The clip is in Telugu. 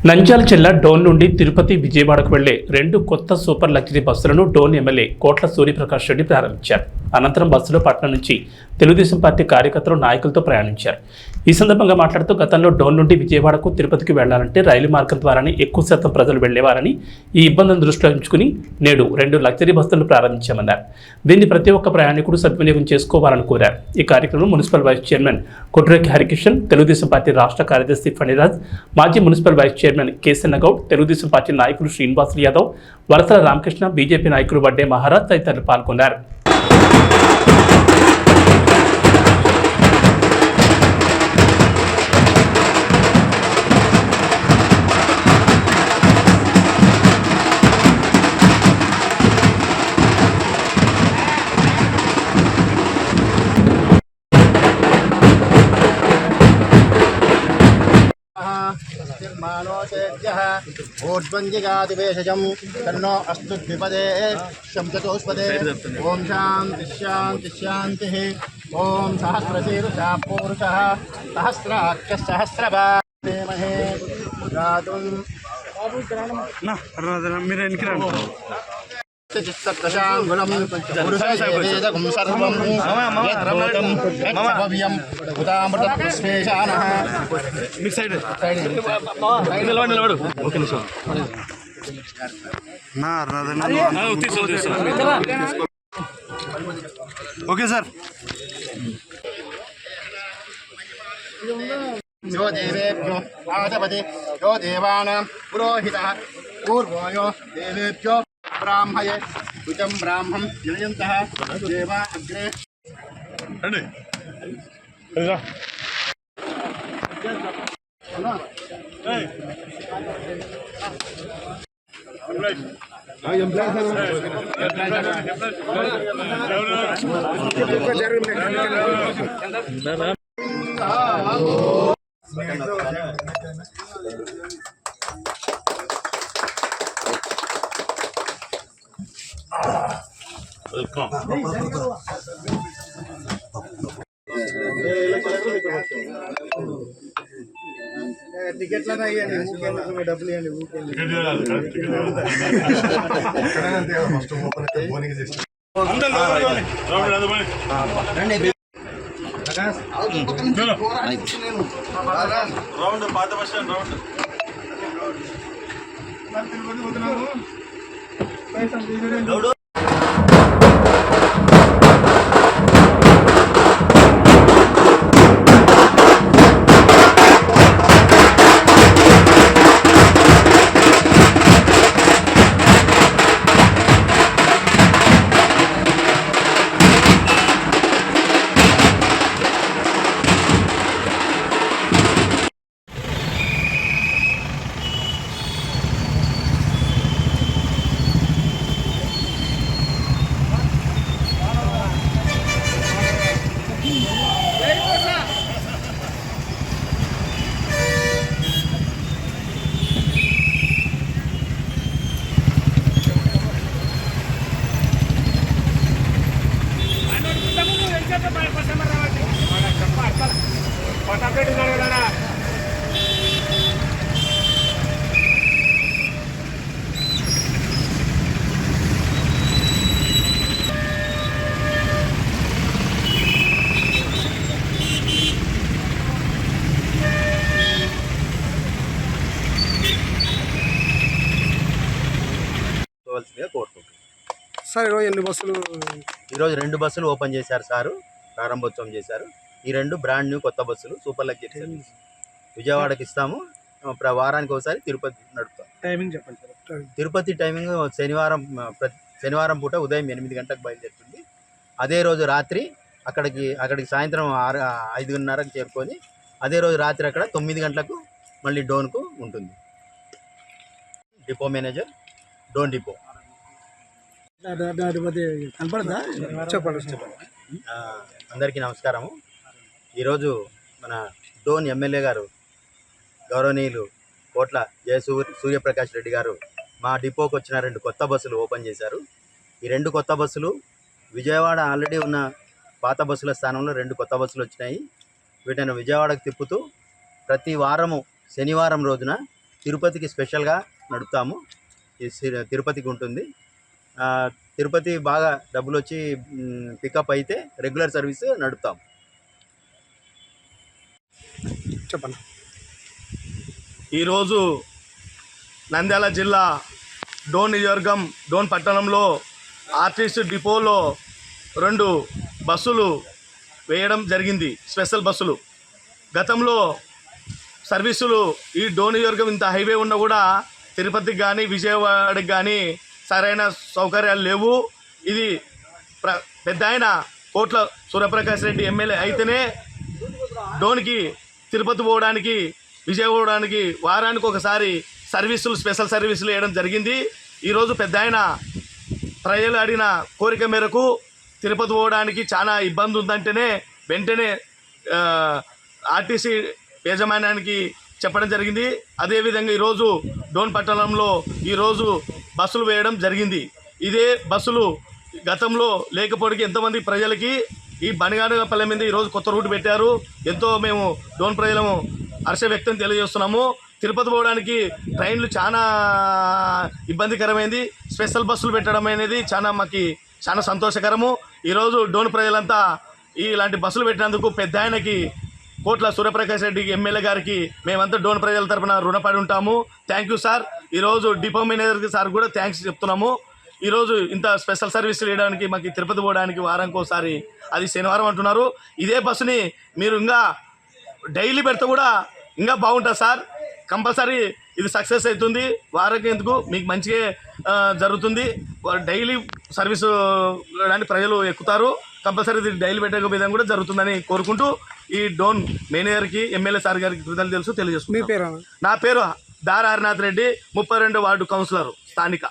నంద్యాల జిల్లా డోన్ నుండి తిరుపతి విజయవాడకు వెళ్లే 2 కొత్త సూపర్ లగ్జరీ బస్సులను డోన్ ఎమ్మెల్యే కోట్ల సూర్యప్రకాష్ రెడ్డి ప్రారంభించారు. అనంతరం బస్సులో పట్నం నుంచి తెలుగుదేశం పార్టీ కార్యకర్తలు నాయకులతో ప్రయాణించారు. ఈ సందర్భంగా మాట్లాడుతూ గతంలో డోన్ నుండి విజయవాడకు తిరుపతికి వెళ్లాలంటే రైలు మార్గం ద్వారానే ఎక్కువ శాతం ప్రజలు వెళ్లేవారని, ఈ ఇబ్బందిని దృష్టిలో ఉంచుకుని నేడు 2 లగ్జరీ బస్సులను ప్రారంభించామన్నారు. దీన్ని ప్రతి ఒక్క ప్రయాణికుడు సద్వినియోగం చేసుకోవాలని కోరారు. ఈ కార్యక్రమంలో municipal vice chairman Kotreki Harikishan, Telugu Desam party రాష్ట్ర కార్యదర్శి ఫణిరాజ్, మాజీ municipal vice chairman Kesanna Goud, Telugu Desam party నాయకులు శ్రీనివాస్ యాదవ్, వరసల రామకృష్ణ, బీజేపీ నాయకులు వడ్డే మహారాజ్ తదితరులు పాల్గొన్నారు. ऊर्ध्वञ्जिगादिवेशजं तन्नो अस्तु द्विपदे शब्दतोष्पदे ओम शांति शांति शांतिः ओम सहस्रशीर्षः पूरुषः सहस्राक्षः सहस्रभामहे गातुं चित्तप्रशाङ्गुलं पुरुषवेदकं सर्वं यत्रोतं यत्सभव्यं उदामृतपुष्पेशानः ఓకే సార్. यो देवेभ्यो आदपति यो देवानां पुरोहितः पूर्वो यो देवेभ्यो ब्राह्मये उचं ब्राह्मं जनयन्तः देवा अग्रे टिकट लगा डबल రౌండ్ పాత బస్ స్టాండ్ రౌండ్ సార్ ఈరోజు 2 బస్సులు ఓపెన్ చేశారు సారు, ప్రారంభోత్సవం చేశారు. ఈ 2 బ్రాండ్ న్యూ కొత్త బస్సులు సూపర్ లగ్జరీ సర్వీస్ విజయవాడకి ఇస్తాము. వారానికి ఒకసారి తిరుపతి నడుపుతాం. టైమింగ్ చెప్పండి సార్. తిరుపతి టైమింగ్ శనివారం పూట ఉదయం 8 గంటలకు బయలుదేరుతుంది. అదే రోజు రాత్రి అక్కడికి సాయంత్రం 5:30కి చేరుకొని అదే రోజు రాత్రి అక్కడ 9 గంటలకు మళ్ళీ డోన్కు ఉంటుంది. Depot manager, Dhone depot. కనపడదా? చెప్పండి. అందరికీ నమస్కారము. ఈరోజు మన డోన్ ఎమ్మెల్యే గారు గౌరవనీయులు కోట్ల సూర్యప్రకాష్ రెడ్డి గారు మా డిపోకి వచ్చిన 2 కొత్త బస్సులు ఓపెన్ చేశారు. ఈ 2 కొత్త బస్సులు విజయవాడ ఆల్రెడీ ఉన్న పాత బస్సుల స్థానంలో 2 కొత్త బస్సులు వచ్చినాయి. వీటిని విజయవాడకు తిప్పుతూ ప్రతి వారము శనివారం రోజున తిరుపతికి స్పెషల్గా నడుపుతాము. తిరుపతికి ఉంటుంది. తిరుపతి బాగా డబ్బులు వచ్చి పికప్ అయితే రెగ్యులర్ సర్వీస్ నడుపుతాము. చెప్పండి. ఈరోజు నంద్యాల జిల్లా డోన్ నియోజకవర్గం డోన్ పట్టణంలో ఆర్టీసీ డిపోలో 2 బస్సులు వేయడం జరిగింది. స్పెషల్ బస్సులు. గతంలో సర్వీసులు ఈ డోన్ నియోజకవర్గం ఇంత హైవే ఉన్నా కూడా తిరుపతికి కానీ విజయవాడకి కానీ సరైన సౌకర్యాలు లేవు. ఇది పెద్ద ఆయన కోట్ల సూర్యప్రకాష్ రెడ్డి ఎమ్మెల్యే అయితేనే డోన్కి తిరుపతి పోవడానికి విజయవాడ పోవడానికి వారానికి ఒకసారి సర్వీసులు స్పెషల్ సర్వీసులు వేయడం జరిగింది. ఈరోజు పెద్ద ఆయన ప్రజలు అడిగిన కోరిక మేరకు తిరుపతి పోవడానికి చాలా ఇబ్బంది ఉందంటేనే వెంటనే ఆర్టీసీ యాజమాన్యానికి చెప్పడం జరిగింది. అదేవిధంగా ఈరోజు డోన్ పట్టణంలో ఈరోజు బస్సులు వేయడం జరిగింది. ఇదే బస్సులు గతంలో లేకపోవడానికి ఎంతోమంది ప్రజలకి ఈ బనిగానపల్లె మీద ఈరోజు కొత్త రూట్ పెట్టారు. ఎంతో మేము డోన్ ప్రజలము హర్ష వ్యక్తం తెలియజేస్తున్నాము. తిరుపతి పోవడానికి ట్రైన్లు చాలా ఇబ్బందికరమైంది. స్పెషల్ బస్సులు పెట్టడం అనేది చాలా సంతోషకరము. ఈరోజు డోన్ ప్రజలంతా ఇలాంటి బస్సులు పెట్టినందుకు పెద్ద ఆయనకి కోట్ల సూర్యప్రకాష్ రెడ్డి ఎమ్మెల్యే గారికి మేమంతా డోన్ ప్రజల తరఫున రుణపడి ఉంటాము. Thank you sir. ఈరోజు డిపో మేనేజర్కి సార్ కూడా థ్యాంక్స్ చెప్తున్నాము. ఈరోజు ఇంత స్పెషల్ సర్వీసులు వేయడానికి మాకు తిరుపతి పోవడానికి వారానికి ఒకసారి, అది శనివారం అంటున్నారు. ఇదే బస్సుని మీరు ఇంకా డైలీ పెడితే కూడా ఇంకా బాగుంటుంది సార్. కంపల్సరీ ఇది సక్సెస్ అవుతుంది. వారానికి ఎందుకు మీకు మంచిగా జరుగుతుంది. డైలీ సర్వీసు ప్రజలు ఎక్కుతారు. కంపల్సరీ ఇది డైలీ పెట్టే విధంగా కూడా జరుగుతుందని కోరుకుంటూ ఈ డోన్ మేనేజర్కి ఎమ్మెల్యే సార్ గారికి కృతజ్ఞతలు తెలియజేస్తున్నాను. మీ పేరు? నా పేరు దార హరినాథ్ రెడ్డి, 32 వార్డు కౌన్సిలర్ స్థానిక.